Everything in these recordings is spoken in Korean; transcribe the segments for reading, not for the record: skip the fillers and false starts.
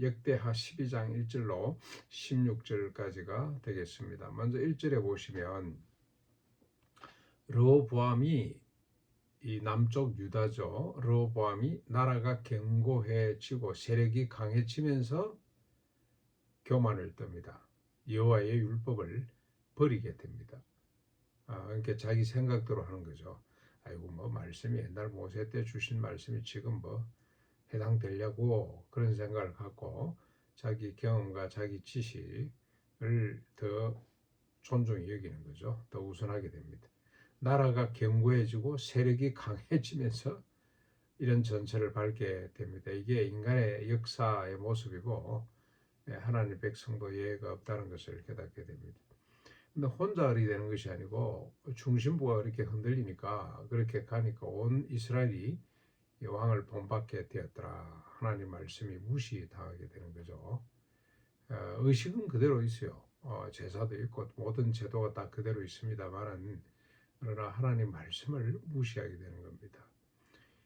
역대하 12장 1절로 16절까지가 되겠습니다. 먼저 1절에 보시면 르호보암이 이 남쪽 유다죠. 르호보암이 나라가 견고해지고 세력이 강해지면서 교만을 떱니다. 여호와의 율법을 버리게 됩니다. 그러니까 자기 생각대로 하는 거죠. 아이고 뭐 말씀이 옛날 모세 때 주신 말씀이 지금 뭐 해당되려고 그런 생각을 갖고 자기 경험과 자기 지식을 더 존중히 여기는 거죠. 더 우선하게 됩니다. 나라가 견고해지고 세력이 강해지면서 이런 전철을 밟게 됩니다. 이게 인간의 역사의 모습이고 하나님 백성도 예외가 없다는 것을 깨닫게 됩니다. 근데 혼자 어리 되는 것이 아니고 중심부가 그렇게 흔들리니까 그렇게 가니까 온 이스라엘이 왕을 본받게 되었더라. 하나님 말씀이 무시당하게 되는 거죠. 의식은 그대로 있어요. 제사도 있고 모든 제도가 다 그대로 있습니다만은 그러나 하나님 말씀을 무시하게 되는 겁니다.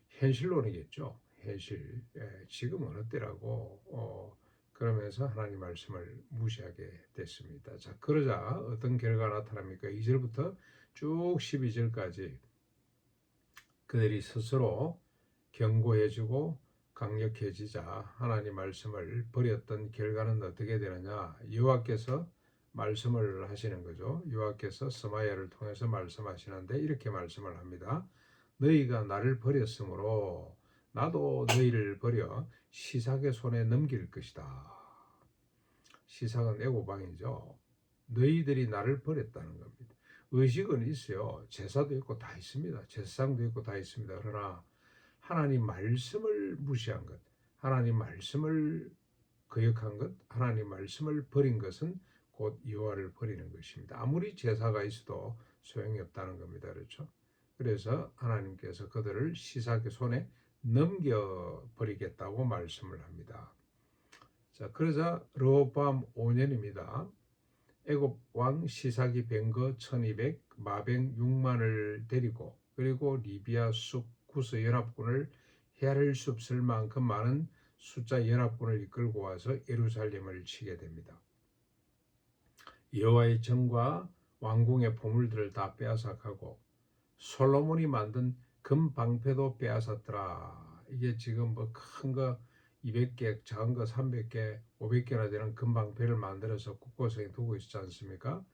현실론이겠죠. 현실. 지금 어느 때라고 그러면서 하나님 말씀을 무시하게 됐습니다. 자, 그러자 어떤 결과가 나타납니까? 2절부터 쭉 12절까지 그들이 스스로 견고해지고 강력해지자 하나님 말씀을 버렸던 결과는 어떻게 되느냐? 여호와께서 말씀을 하시는 거죠. 여호와께서 스마야를 통해서 말씀하시는데 이렇게 말씀을 합니다. 너희가 나를 버렸으므로 나도 너희를 버려 시삭의 손에 넘길 것이다. 시삭은 애고방이죠. 너희들이 나를 버렸다는 겁니다. 의식은 있어요. 제사도 있고 다 있습니다. 제사상도 있고 다 있습니다. 그러나 하나님 말씀을 무시한 것, 하나님 말씀을 거역한 것, 하나님 말씀을 버린 것은 곧 여호와를 버리는 것입니다. 아무리 제사가 있어도 소용이 없다는 겁니다. 그렇죠? 그래서 하나님께서 그들을 시삭의 손에 넘겨버리겠다고 말씀을 합니다. 자, 그러자 르호보암 5년입니다. 애굽 왕 시삭이 벤거 1200 마병 6만을 데리고 그리고 리비아 숲 구스 연합군을 헤아릴 수 없을 만큼 많은 숫자 연합군을 이끌고 와서 예루살렘을 치게 됩니다. 여호와의 전과 왕궁의 보물들을 다 빼앗아가고 솔로몬이 만든 금 방패도 빼앗았더라. 이게 지금 뭐 큰 거 200개, 작은 거 300개, 500개나 되는 금 방패를 만들어서 국고성에 두고 있지 않습니까?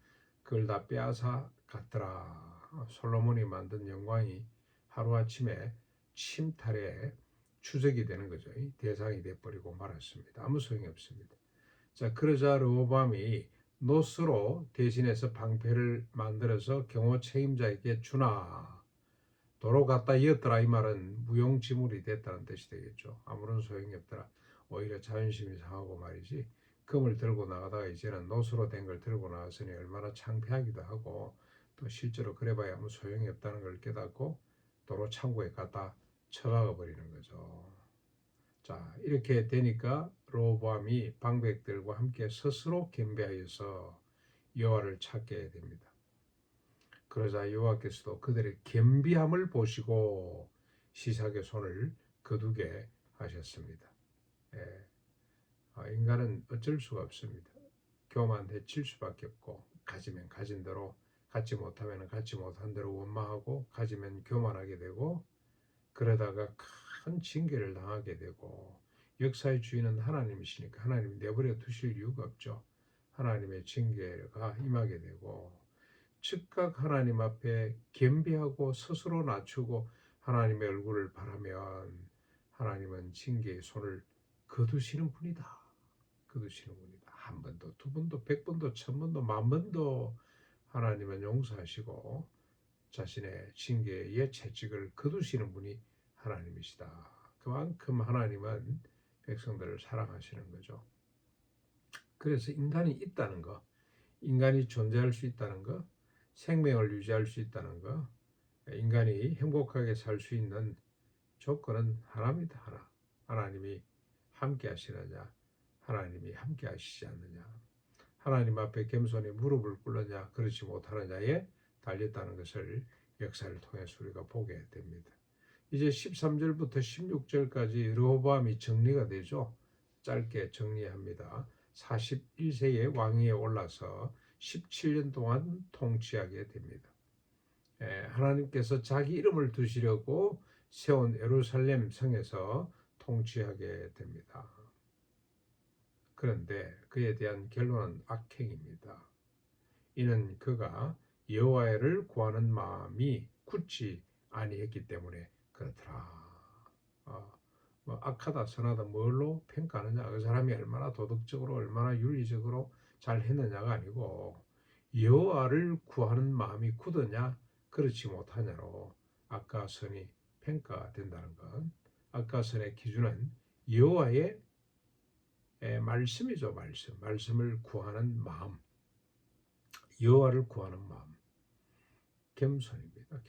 그걸 다 빼앗아 갔더라. 솔로몬이 만든 영광이 하루아침에 침탈에 추적이 되는 거죠. 대상이 돼버리고 말았습니다. 아무 소용이 없습니다. 자, 그러자 르호보암이 노스로 대신해서 방패를 만들어서 경호 책임자에게 주나 도로 갖다 이었더라. 이 말은 무용지물이 됐다는 뜻이 되겠죠. 아무런 소용이 없더라. 오히려 자존심이 상하고 말이지. 금을 들고 나가다가 이제는 노스로 된 걸 들고 나왔으니 얼마나 창피하기도 하고 또 실제로 그래봐야 아무 소용이 없다는 걸 깨닫고 도로 창고에 갖다 처박아 버리는 거죠. 자, 이렇게 되니까 르호보암이 방백들과 함께 스스로 겸비하여서 여호와를 찾게 됩니다. 그러자 여호와께서도 그들의 겸비함을 보시고 시삭의 손을 거두게 하셨습니다. 예, 인간은 어쩔 수가 없습니다. 교만해질 수밖에 없고 가지면 가진 대로 갖지 못하면 갖지 못한 대로 원망하고 가지면 교만하게 되고 그러다가 큰 징계를 당하게 되고 역사의 주인은 하나님이시니까 하나님이 내버려 두실 이유가 없죠. 하나님의 징계가 임하게 되고 즉각 하나님 앞에 겸비하고 스스로 낮추고 하나님의 얼굴을 바라면 하나님은 징계의 손을 거두시는 분이다. 거두시는 분이다. 한 번도, 두 번도, 100번도, 1000번도, 10,000번도 하나님은 용서하시고 자신의 징계의 채찍을 거두시는 분이 하나님이시다. 그만큼 하나님은 백성들을 사랑하시는 거죠. 그래서 인간이 있다는 거, 인간이 존재할 수 있다는 거, 생명을 유지할 수 있다는 거, 인간이 행복하게 살 수 있는 조건은 하나입니다. 하나. 하나님이 함께 하시느냐, 하나님이 함께 하시지 않느냐, 하나님 앞에 겸손히 무릎을 꿇느냐, 그렇지 못하느냐에 달렸다는 것을 역사를 통해서 우리가 보게 됩니다. 이제 13절부터 16절까지 르호보암이 정리가 되죠. 짧게 정리합니다. 41세의 왕위에 올라서 17년 동안 통치하게 됩니다. 하나님께서 자기 이름을 두시려고 세운 예루살렘 성에서 통치하게 됩니다. 그런데 그에 대한 결론은 악행입니다. 이는 그가 여호와를 구하는 마음이 굳지 아니했기 때문에 그렇더라. 악하다 선하다 뭘로 평가하느냐, 그 사람이 얼마나 도덕적으로 얼마나 윤리적으로 잘 했느냐가 아니고 여호와를 구하는 마음이 굳었냐 그렇지 못하냐로 악과 선이 평가된다는 것. 악과 선의 기준은 여호와의 말씀이죠. 말씀을 구하는 마음, 여호와를 구하는 마음, 겸손입니다.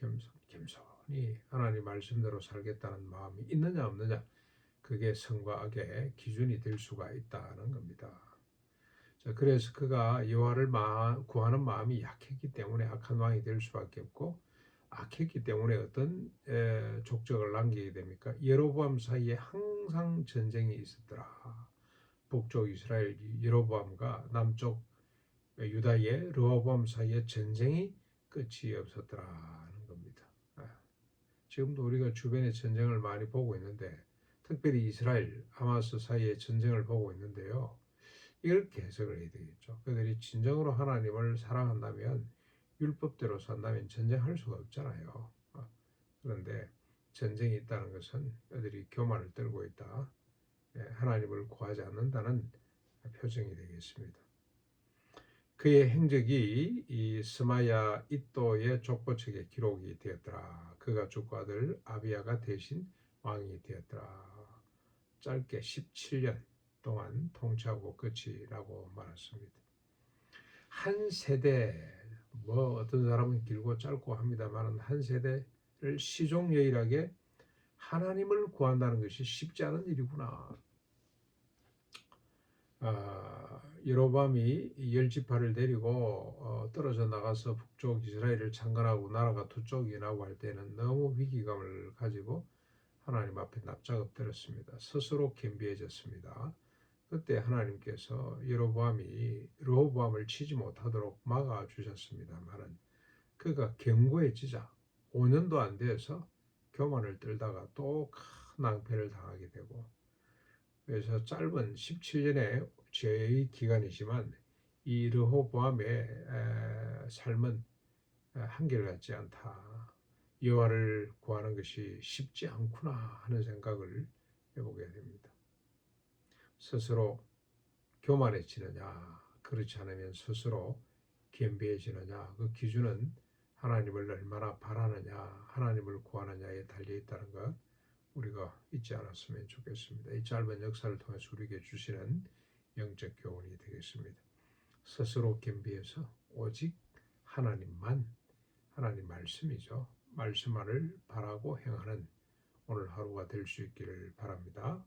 겸손히 하나님 말씀대로 살겠다는 마음이 있느냐 없느냐, 그게 선과 악의 기준이 될 수가 있다는 겁니다. 자, 그래서 그가 여호와를 구하는 마음이 약했기 때문에 악한 왕이 될 수밖에 없고, 악했기 때문에 어떤 족적을 남기게 됩니까? 여로보암 사이에 항상 전쟁이 있었더라. 북쪽 이스라엘 여로보암과 남쪽 유다의 르호보암 사이에 전쟁이 끝이 없었더라는 겁니다. 지금도 우리가 주변에 전쟁을 많이 보고 있는데, 특별히 이스라엘 하마스 사이의 전쟁을 보고 있는데요. 이렇게 해석을 해야 되겠죠. 그들이 진정으로 하나님을 사랑한다면, 율법대로 산다면 전쟁할 수가 없잖아요. 그런데 전쟁이 있다는 것은 그들이 교만을 떨고 있다, 하나님을 구하지 않는다는 표정이 되겠습니다. 그의 행적이 이 스마야 이또의 족보책에 기록이 되었더라. 그가 죽고 아들 아비야가 대신 왕이 되었더라. 짧게 17년 동안 통치하고 끝이라고 말했습니다. 한 세대, 어떤 사람은 길고 짧고 합니다만, 한 세대를 시종여일하게 하나님을 구한다는 것이 쉽지 않은 일이구나. 여로보암이 10지파를 데리고 떨어져 나가서 북쪽 이스라엘을 창건하고 나라가 두 쪽이 나고 할 때는 너무 위기감을 가지고 하나님 앞에 납작 엎드렸습니다. 스스로 겸비해졌습니다. 그때 하나님께서 여로보암이 르호보암을 치지 못하도록 막아주셨습니다만, 그가 견고해지자 5년도 안 돼서 교만을 떨다가 또 큰 낭패를 당하게 되고, 그래서 짧은 17년의 죄의 기간이지만 이 르호보암의 삶은 한결같지 않다. 여호와를 구하는 것이 쉽지 않구나 하는 생각을 해보게 됩니다. 스스로 교만해지느냐, 그렇지 않으면 스스로 겸비해지느냐, 그 기준은 하나님을 얼마나 바라느냐, 하나님을 구하느냐에 달려있다는 것, 우리가 잊지 않았으면 좋겠습니다. 이 짧은 역사를 통해서 우리에게 주시는 영적 교훈이 되겠습니다. 스스로 겸비해서 오직 하나님만, 하나님 말씀이죠. 말씀만을 바라고 행하는 오늘 하루가 될 수 있기를 바랍니다.